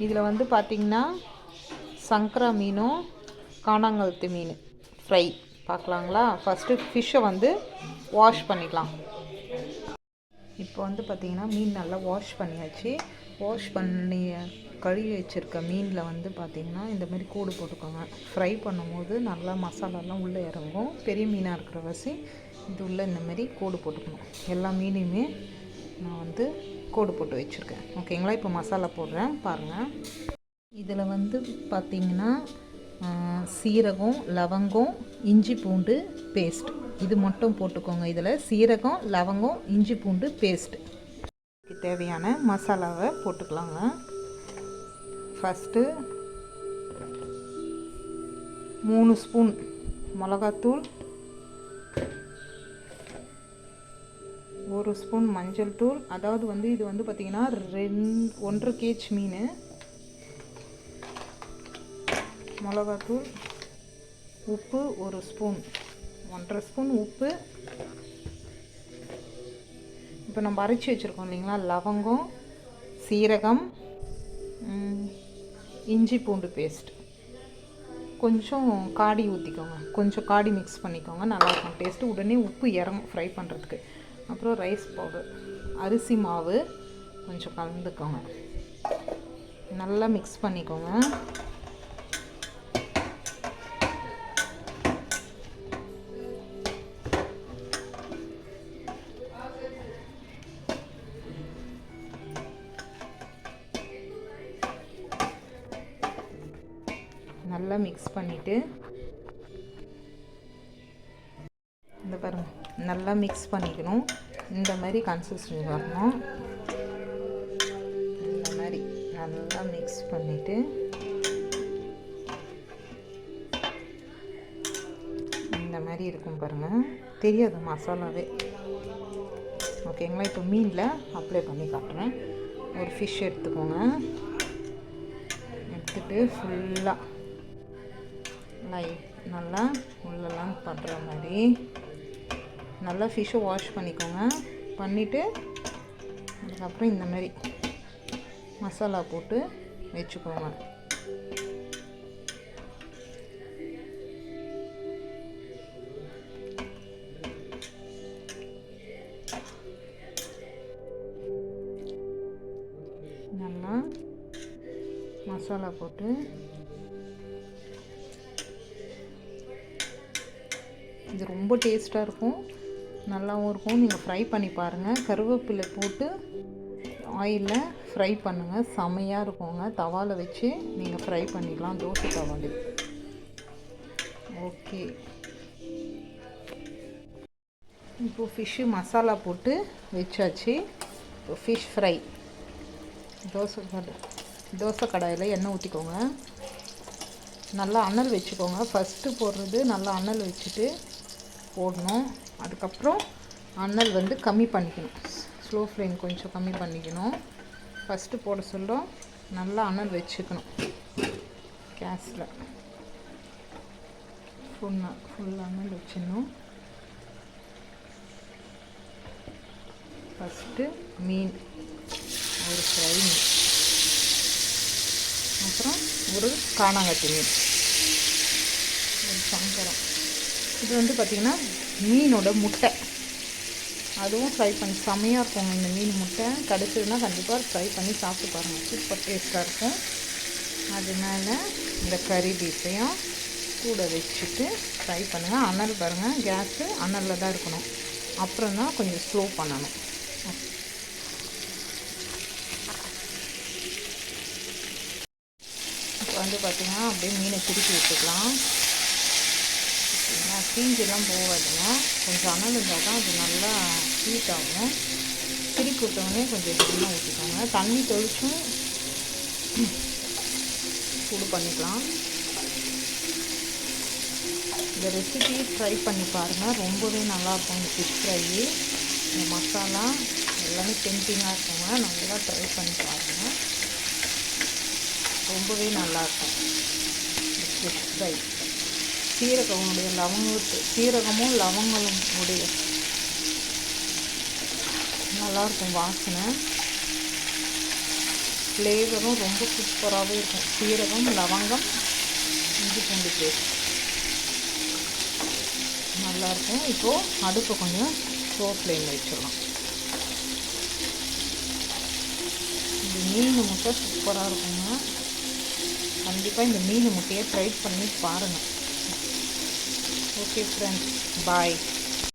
இதில் வந்து பார்த்திங்கன்னா சங்கரா மீனும் காணாங்கழுத்து மீன் ஃப்ரை பார்க்கலாங்களா. ஃபஸ்ட்டு ஃபிஷ்ஷை வந்து வாஷ் பண்ணிக்கலாம். இப்போ வந்து பார்த்திங்கன்னா மீன் நல்லா வாஷ் பண்ணியாச்சு. வாஷ் பண்ணி கழுவி வச்சுருக்க மீனில் வந்து பார்த்திங்கன்னா இந்த மாதிரி கூடு போட்டுக்கோங்க. ஃப்ரை பண்ணும்போது நல்லா மசாலாலாம் உள்ளே இறங்கும். பெரிய மீனாக இருக்கிற வசி இது உள்ளே இந்த மாதிரி கூடு போட்டுக்கணும். எல்லா மீனையுமே நான் வந்து கோடு போட்டு வச்சுருக்கேன். ஓகேங்களா. இப்போ மசாலா போடுறேன் பாருங்கள். இதில் வந்து பார்த்திங்கன்னா சீரகம், லவங்கம், இஞ்சி பூண்டு பேஸ்ட் இது மட்டும் போட்டுக்கோங்க. இதில் சீரகம், லவங்கம், இஞ்சி பூண்டு பேஸ்ட்டு தேவையான மசாலாவை போட்டுக்கலாங்க. ஃபஸ்ட்டு 3 ஸ்பூன் மிளகாத்தூள், 1 ஸ்பூன் மஞ்சள் தூள். அதாவது வந்து இது வந்து பார்த்திங்கன்னா 1.5 kg மீன். மிளகாத்தூள், உப்பு 1 ஸ்பூன், 1.5 ஸ்பூன் உப்பு. இப்போ நம்ம அரைச்சி வச்சுருக்கோம் இல்லைங்களா, லவங்கம், சீரகம், இஞ்சி பூண்டு பேஸ்ட். கொஞ்சம் காடி ஊற்றிக்கோங்க. கொஞ்சம் காடி மிக்ஸ் பண்ணிக்கோங்க, நல்லாயிருக்கும் டேஸ்ட்டு. உடனே உப்பு இறங்கும் ஃப்ரை பண்ணுறதுக்கு. அப்புறம் ரைஸ் பவுடர், அரிசி மாவு கொஞ்சம் கலந்துக்கோங்க. நல்லா மிக்ஸ் பண்ணிக்கோங்க. நல்லா மிக்ஸ் பண்ணிவிட்டு இந்த பாருங்கள், நல்லா மிக்ஸ் பண்ணிக்கணும். இந்த மாதிரி கன்சிஸ்டன்சி வரணும். இந்த மாதிரி நல்லா மிக்ஸ் பண்ணிவிட்டு இந்த மாதிரி இருக்கும் பாருங்கள், தெரியாது மசாலாவே. ஓகேங்களா. இப்போ மீனில் அப்ளை பண்ணி காட்டுறேன். ஒரு ஃபிஷ் எடுத்துக்கோங்க. எடுத்துகிட்டு ஃபுல்லாக நல்லா உள்ளெல்லாம் பண்ணுற மாதிரி நல்லா ஃபிஷ்ஷை வாஷ் பண்ணிக்கோங்க. பண்ணிவிட்டு அதுக்கப்புறம் இந்த மாதிரி மசாலா போட்டு வச்சுக்கோங்க. நல்லா மசாலா போட்டு இது ரொம்ப டேஸ்ட்டாக இருக்கும், நல்லாவும் இருக்கும். நீங்கள் ஃப்ரை பண்ணி பாருங்கள். கருவேப்பிலை போட்டு ஆயிலில் ஃப்ரை பண்ணுங்கள், செமையாக இருக்குங்க. தவாவில் வச்சு நீங்கள் ஃப்ரை பண்ணிக்கலாம், தோசை தவாவில். ஓகே. இப்போது ஃபிஷ்ஷு மசாலா போட்டு வச்சாச்சு. இப்போ ஃபிஷ் ஃப்ரை தோசை கடாயில் எண்ணெய் ஊற்றிக்கோங்க. நல்லா அனல் வச்சுக்கோங்க. ஃபஸ்ட்டு போடுறது நல்லா அனல் வச்சுட்டு போடணும். அதுக்கப்புறம் அனல் வந்து கம்மி பண்ணிக்கணும். ஸ்லோ ஃப்ளேம் கொஞ்சம் கம்மி பண்ணிக்கணும். ஃபஸ்ட்டு போட சொல்ல நல்லா அனல் வச்சுக்கணும். கேஸில் ஃபுல் அனல் வச்சிடணும். ஃபஸ்ட்டு மீன் ஒரு ஃப்ரை மீன், அப்புறம் ஒரு காணாங்கத்தி மீன், ஒரு சங்கரம். இது வந்து பார்த்திங்கன்னா மீனோட முட்டை, அதுவும் ஃப்ரை பண்ணி செமையாக இருக்கும். இந்த மீன் முட்டை கிடச்சதுன்னா கண்டிப்பாக ஃப்ரை பண்ணி சாப்பிட்டு பாருங்கள், சூப்பர் டேஸ்ட்டாக இருக்கும். அதனால இந்த கறி பீஸையும் கூட வச்சுட்டு ஃப்ரை பண்ணுங்கள். அனல் பாருங்கள், கேஸு அனலில் தான் இருக்கணும். அப்புறம் தான் கொஞ்சம் ஸ்லோ பண்ணணும். இப்போ வந்து பார்த்திங்கன்னா அப்படியே மீனை திருப்பி விட்டுக்கலாம். தீஞ்செல்லாம் போகாதுங்க. கொஞ்சம் அனல் இருந்தால் தான் அது நல்லா ஹீட் ஆகும். திருப்பி விட்டோடனே கொஞ்சம் எண்ணெய் ஊற்றிக்கோங்க. தண்ணி தெளிச்சும் சூடு பண்ணிக்கலாம். இந்த ரெசிபி ட்ரை பண்ணி பாருங்கள், ரொம்பவே நல்லாயிருக்கும். இந்த ஃபிஷ் ஃப்ரை, இந்த மசாலா எல்லாமே டெம்டிங்காக இருக்குங்க. நல்லா ட்ரை பண்ணி பாருங்கள், ரொம்பவே நல்லாயிருக்கும் இந்த ஃபிஷ் ஃப்ரை. சீரகமுடைய சீரகமும் லவங்களும் உடைய நல்லாயிருக்கும் வாசனை. ஃப்ளேவரும் ரொம்ப சூப்பராகவே இருக்கும். சீரகம், லவங்கம், இஞ்சி பூண்டு பேஸ்ட் நல்லாயிருக்கும். இப்போது அடுப்பு கொஞ்சம் ஸ்லோ ஃப்ளேமில் வச்சிடலாம். இந்த மீன் முட்டை சூப்பராக இருக்குங்க. கண்டிப்பாக இந்த மீன் முட்டையை ட்ரை பண்ணி பாருங்கள். ஓகே ஃப்ரெண்ட்ஸ், பாய்.